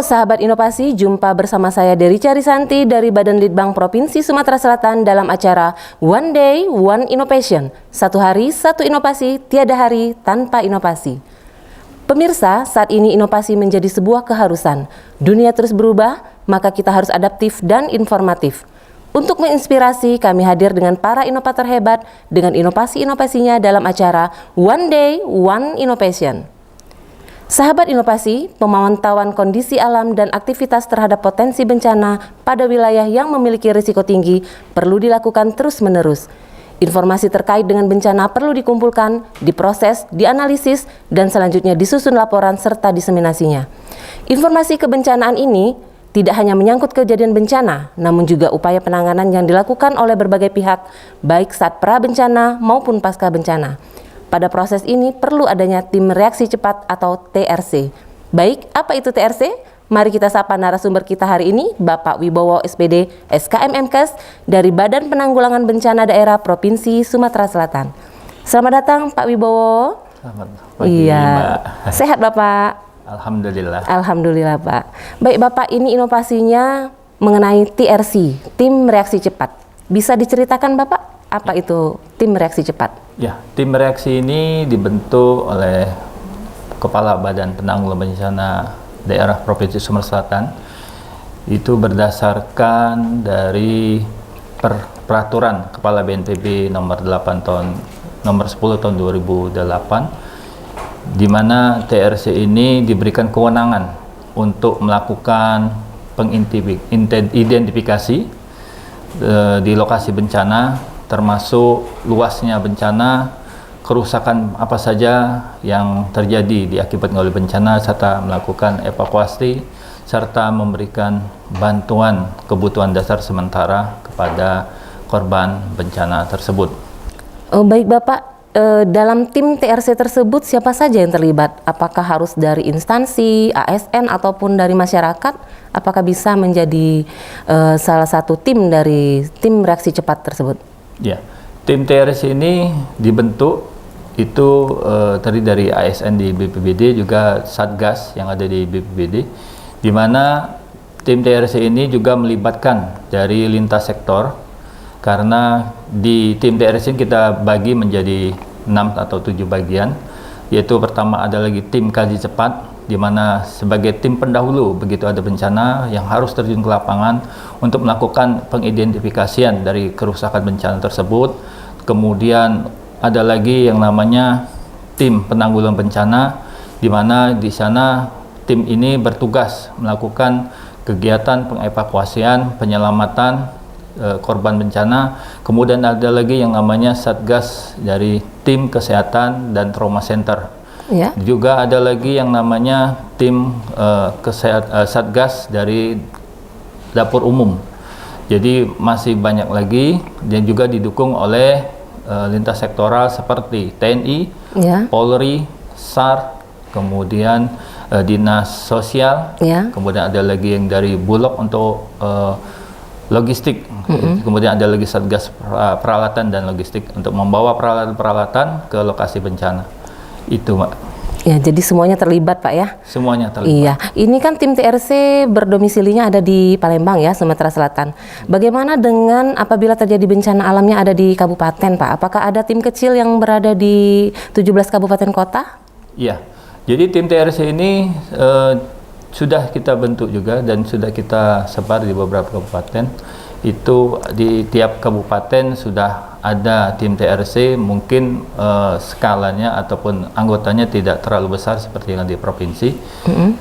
Halo sahabat inovasi, jumpa bersama saya Derica Risanti dari Badan Litbang Provinsi Sumatera Selatan dalam acara One Day, One Innovation. Satu hari, satu inovasi, tiada hari tanpa inovasi. Pemirsa, saat ini inovasi menjadi sebuah keharusan. Dunia terus berubah, maka kita harus adaptif dan informatif. Untuk menginspirasi, kami hadir dengan para inovator hebat dengan inovasi-inovasinya dalam acara One Day, One Innovation. Sahabat inovasi, pemantauan kondisi alam dan aktivitas terhadap potensi bencana pada wilayah yang memiliki risiko tinggi perlu dilakukan terus-menerus. Informasi terkait dengan bencana perlu dikumpulkan, diproses, dianalisis, dan selanjutnya disusun laporan serta diseminasinya. Informasi kebencanaan ini tidak hanya menyangkut kejadian bencana, namun juga upaya penanganan yang dilakukan oleh berbagai pihak, baik saat pra-bencana maupun pasca bencana. Pada proses ini perlu adanya tim reaksi cepat atau TRC. Baik, apa itu TRC? Mari kita sapa narasumber kita hari ini, Bapak Wibowo SPD, SKM MKes dari Badan Penanggulangan Bencana Daerah Provinsi Sumatera Selatan. Selamat datang Pak Wibowo. Selamat pagi, Mbak. Sehat Bapak? Alhamdulillah. Alhamdulillah Pak. Baik Bapak, ini inovasinya mengenai TRC, tim reaksi cepat. Bisa diceritakan Bapak? Apa itu tim reaksi cepat? Ya, tim reaksi ini dibentuk oleh Kepala Badan Penanggulangan Bencana Daerah Provinsi Sumatera Selatan. Itu berdasarkan dari peraturan Kepala BNPB nomor 10 tahun 2008, di mana TRC ini diberikan kewenangan untuk melakukan pengidentifikasi di lokasi bencana, termasuk luasnya bencana, kerusakan apa saja yang terjadi diakibatkan oleh bencana, serta melakukan evakuasi, serta memberikan bantuan kebutuhan dasar sementara kepada korban bencana tersebut. Oh, baik Bapak, dalam tim TRC tersebut siapa saja yang terlibat? Apakah harus dari instansi, ASN, ataupun dari masyarakat? Apakah bisa menjadi salah satu tim dari tim reaksi cepat tersebut? Ya, tim TRC ini dibentuk itu terdiri dari ASN di BPBD, juga Satgas yang ada di BPBD, di mana tim TRC ini juga melibatkan dari lintas sektor, karena di tim TRC kita bagi menjadi 6 atau 7 bagian, yaitu pertama ada lagi tim kaji cepat, di mana sebagai tim pendahulu begitu ada bencana yang harus terjun ke lapangan untuk melakukan pengidentifikasian dari kerusakan bencana tersebut. Kemudian ada lagi yang namanya tim penanggulangan bencana, di mana di sana tim ini bertugas melakukan kegiatan pengevakuasian, penyelamatan korban bencana. Kemudian ada lagi yang namanya Satgas dari tim kesehatan dan trauma center. Ya. Juga ada lagi yang namanya tim Satgas dari dapur umum. Jadi masih banyak lagi, dan juga didukung oleh lintas sektoral seperti TNI, ya, Polri, SAR, kemudian Dinas Sosial, ya, kemudian ada lagi yang dari Bulog untuk logistik, kemudian ada lagi Satgas peralatan dan logistik untuk membawa peralatan-peralatan ke lokasi bencana. Itu, Mbak. Ya, jadi semuanya terlibat, Pak ya? Semuanya terlibat. Iya, ini kan tim TRC berdomisilinya ada di Palembang ya, Sumatera Selatan. Bagaimana dengan apabila terjadi bencana alamnya ada di kabupaten, Pak? Apakah ada tim kecil yang berada di 17 kabupaten kota? Iya, jadi tim TRC ini sudah kita bentuk juga dan sudah kita sebar di beberapa kabupaten. Itu di tiap kabupaten sudah ada tim TRC, mungkin skalanya ataupun anggotanya tidak terlalu besar seperti yang di provinsi,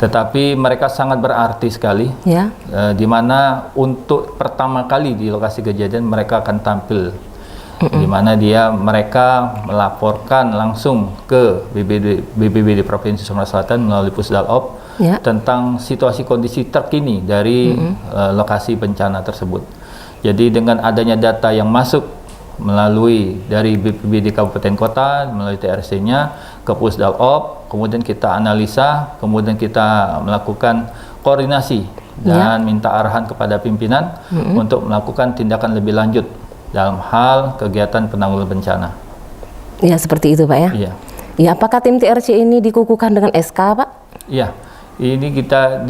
tetapi mereka sangat berarti sekali, ya, di mana untuk pertama kali di lokasi kejadian mereka akan tampil, di mana mereka melaporkan langsung ke BPBD Provinsi Sumatera Selatan melalui Pusdalop, ya, tentang situasi kondisi terkini dari lokasi bencana tersebut. Jadi dengan adanya data yang masuk melalui dari BPBD Kabupaten Kota, melalui TRC-nya ke Pusdalop, kemudian kita analisa, kemudian kita melakukan koordinasi dan minta arahan kepada pimpinan untuk melakukan tindakan lebih lanjut dalam hal kegiatan penanggulangan bencana. Ya, seperti itu Pak ya? Iya. Ya, apakah tim TRC ini dikukuhkan dengan SK Pak? Iya, Ini kita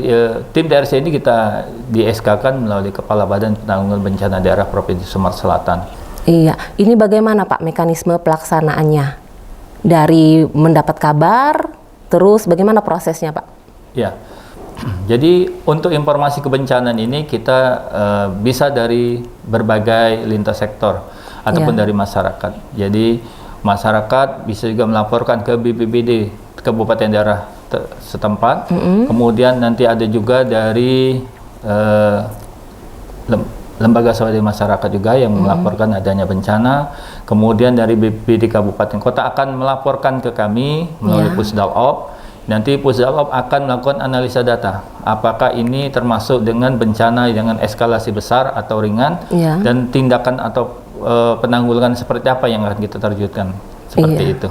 tim TRC ini kita di SK-kan melalui Kepala Badan Penanggulangan Bencana Daerah Provinsi Sumatera Selatan. Iya, ini bagaimana Pak mekanisme pelaksanaannya? Dari mendapat kabar, terus bagaimana prosesnya Pak? Ya, jadi untuk informasi kebencanaan ini kita bisa dari berbagai lintas sektor ataupun dari masyarakat. Jadi masyarakat bisa juga melaporkan ke BPBD Kabupaten Daerah setempat. Kemudian nanti ada juga dari lembaga swadaya masyarakat juga yang melaporkan adanya bencana. Kemudian dari BPBD Kabupaten Kota akan melaporkan ke kami melalui Pusdalop. Nanti Pusdalop akan melakukan analisa data. Apakah ini termasuk dengan bencana dengan eskalasi besar atau ringan, dan tindakan atau penanggulangan seperti apa yang akan kita terjunkan. Seperti itu.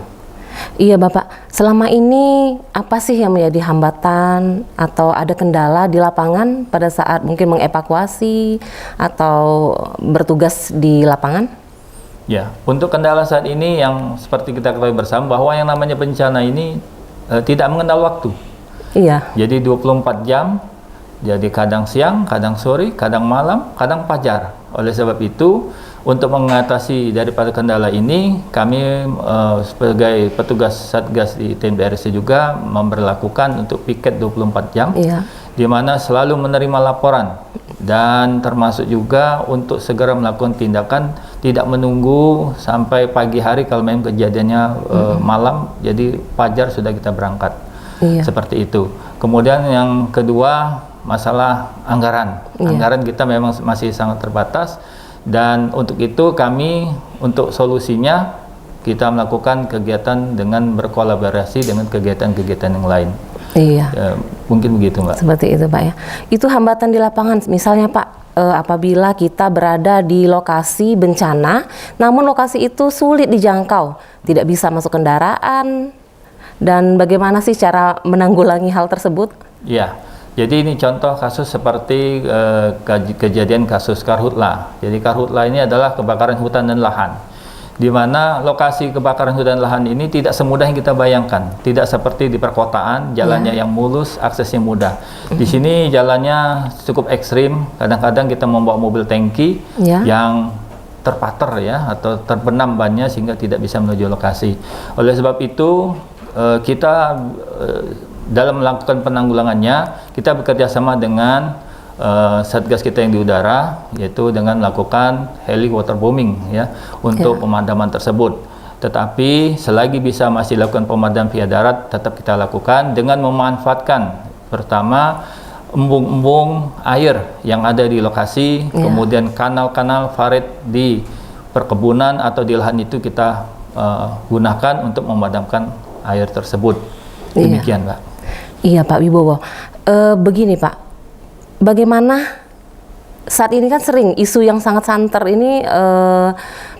Iya Bapak, selama ini apa sih yang menjadi hambatan atau ada kendala di lapangan pada saat mungkin mengevakuasi atau bertugas di lapangan? Ya, untuk kendala saat ini yang seperti kita ketahui bersama bahwa yang namanya bencana ini tidak mengenal waktu. Iya. Jadi 24 jam, jadi kadang siang, kadang sore, kadang malam, kadang fajar. Oleh sebab itu, untuk mengatasi daripada kendala ini, kami sebagai petugas Satgas di tim TRC juga memberlakukan untuk piket 24 jam, di mana selalu menerima laporan dan termasuk juga untuk segera melakukan tindakan, tidak menunggu sampai pagi hari kalau memang kejadiannya malam, jadi fajar sudah kita berangkat. Seperti itu. Kemudian yang kedua, masalah anggaran. Anggaran kita memang masih sangat terbatas. Dan untuk itu kami untuk solusinya kita melakukan kegiatan dengan berkolaborasi dengan kegiatan-kegiatan yang lain. Mungkin begitu Mbak. Seperti itu Pak ya. Itu hambatan di lapangan misalnya Pak, apabila kita berada di lokasi bencana, namun lokasi itu sulit dijangkau, tidak bisa masuk kendaraan, dan bagaimana sih cara menanggulangi hal tersebut? Iya. Jadi ini contoh kasus seperti kejadian kasus Karhutla. Jadi Karhutla ini adalah kebakaran hutan dan lahan, di mana lokasi kebakaran hutan dan lahan ini tidak semudah yang kita bayangkan. Tidak seperti di perkotaan, jalannya yang mulus, aksesnya mudah. Di sini jalannya cukup ekstrim. Kadang-kadang kita membawa mobil tangki yang terpater ya, atau terbenam bannya sehingga tidak bisa menuju lokasi. Oleh sebab itu kita dalam melakukan penanggulangannya, kita bekerja sama dengan Satgas kita yang di udara, yaitu dengan melakukan heli waterbombing ya, untuk pemadaman tersebut. Tetapi selagi bisa masih lakukan pemadaman via darat, tetap kita lakukan dengan memanfaatkan pertama embung-embung air yang ada di lokasi, kemudian kanal-kanal faret di perkebunan atau di lahan itu kita gunakan untuk memadamkan air tersebut. Demikian Pak. Iya Pak Wibowo, begini Pak, bagaimana saat ini kan sering isu yang sangat santer ini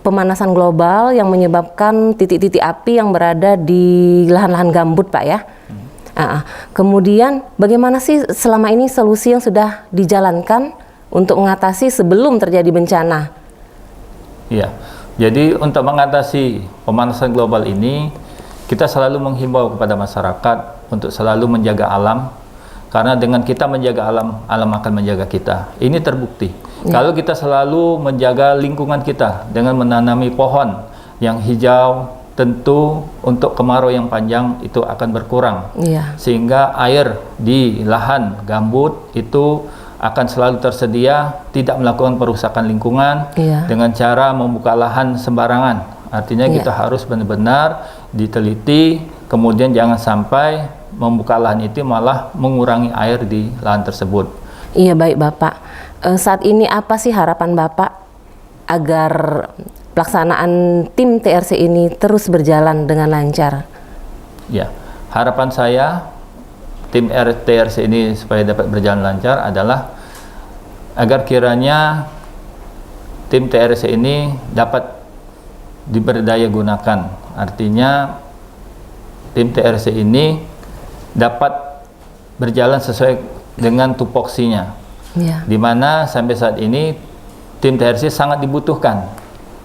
pemanasan global yang menyebabkan titik-titik api yang berada di lahan-lahan gambut Pak ya. Kemudian bagaimana sih selama ini solusi yang sudah dijalankan untuk mengatasi sebelum terjadi bencana? Iya, jadi untuk mengatasi pemanasan global ini, kita selalu menghimbau kepada masyarakat untuk selalu menjaga alam, karena dengan kita menjaga alam, alam akan menjaga kita. Ini terbukti. Kalau kita selalu menjaga lingkungan kita dengan menanami pohon yang hijau, tentu untuk kemarau yang panjang itu akan berkurang. Sehingga air di lahan gambut itu akan selalu tersedia, tidak melakukan perusakan lingkungan dengan cara membuka lahan sembarangan. Artinya kita harus benar-benar diteliti, kemudian jangan sampai membuka lahan itu malah mengurangi air di lahan tersebut. Iya baik Bapak. Saat ini apa sih harapan Bapak agar pelaksanaan tim TRC ini terus berjalan dengan lancar? Ya, harapan saya tim TRC ini supaya dapat berjalan lancar adalah agar kiranya tim TRC ini dapat diberdaya gunakan. Artinya tim TRC ini dapat berjalan sesuai dengan tupoksinya, di mana sampai saat ini tim TRC sangat dibutuhkan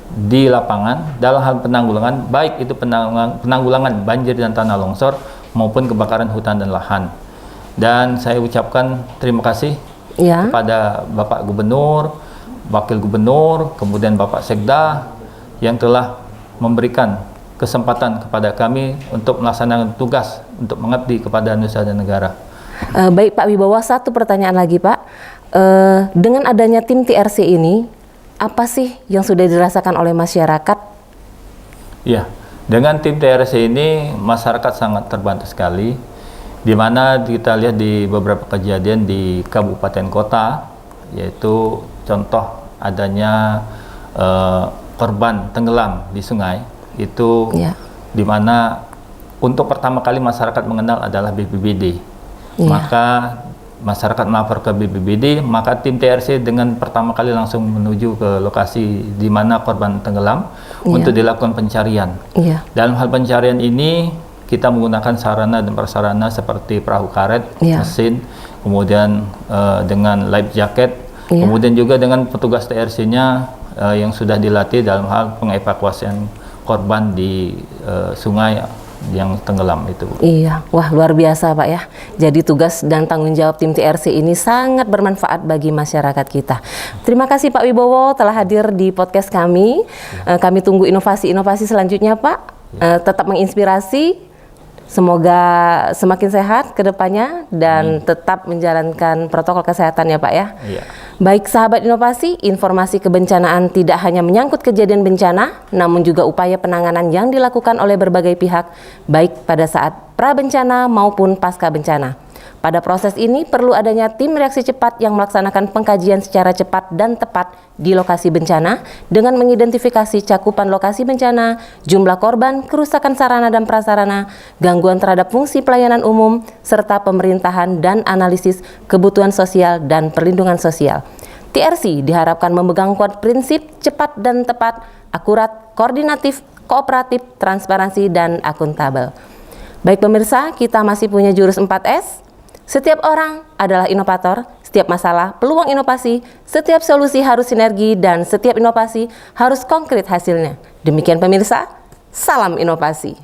di lapangan dalam hal penanggulangan, baik itu penanggulangan banjir dan tanah longsor maupun kebakaran hutan dan lahan. Dan saya ucapkan terima kasih Ya. kepada Bapak Gubernur, Wakil Gubernur, kemudian Bapak Sekda yang telah memberikan kesempatan kepada kami untuk melaksanakan tugas untuk mengabdi kepada nusa dan negara. Baik Pak Wibowo, satu pertanyaan lagi Pak. Dengan adanya tim TRC ini, apa sih yang sudah dirasakan oleh masyarakat? Ya, dengan tim TRC ini masyarakat sangat terbantu sekali. Di mana kita lihat di beberapa kejadian di kabupaten kota, yaitu contoh adanya korban tenggelam di sungai, itu Ya. di mana untuk pertama kali masyarakat mengenal adalah BPBD. Ya. Maka masyarakat melapor ke BPBD, maka tim TRC dengan pertama kali langsung menuju ke lokasi di mana korban tenggelam untuk dilakukan pencarian. Iya. Dalam hal pencarian ini kita menggunakan sarana dan prasarana seperti perahu karet, mesin, kemudian dengan life jacket, kemudian juga dengan petugas TRC-nya yang sudah dilatih dalam hal pengevakuasian korban di sungai yang tenggelam itu. Iya, wah luar biasa Pak ya. Jadi tugas dan tanggung jawab tim TRC ini sangat bermanfaat bagi masyarakat kita. Terima kasih Pak Wibowo telah hadir di podcast kami. Kami tunggu inovasi-inovasi selanjutnya Pak. Tetap menginspirasi. Semoga semakin sehat ke depannya dan tetap menjalankan protokol kesehatan ya Pak ya. Iya. Baik sahabat inovasi, informasi kebencanaan tidak hanya menyangkut kejadian bencana, namun juga upaya penanganan yang dilakukan oleh berbagai pihak, baik pada saat pra-bencana maupun pasca bencana. Pada proses ini perlu adanya tim reaksi cepat yang melaksanakan pengkajian secara cepat dan tepat di lokasi bencana dengan mengidentifikasi cakupan lokasi bencana, jumlah korban, kerusakan sarana dan prasarana, gangguan terhadap fungsi pelayanan umum, serta pemerintahan dan analisis kebutuhan sosial dan perlindungan sosial. TRC diharapkan memegang kuat prinsip cepat dan tepat, akurat, koordinatif, kooperatif, transparansi, dan akuntabel. Baik pemirsa, kita masih punya jurus 4S. Setiap orang adalah inovator, setiap masalah peluang inovasi, setiap solusi harus sinergi, dan setiap inovasi harus konkret hasilnya. Demikian pemirsa, salam inovasi.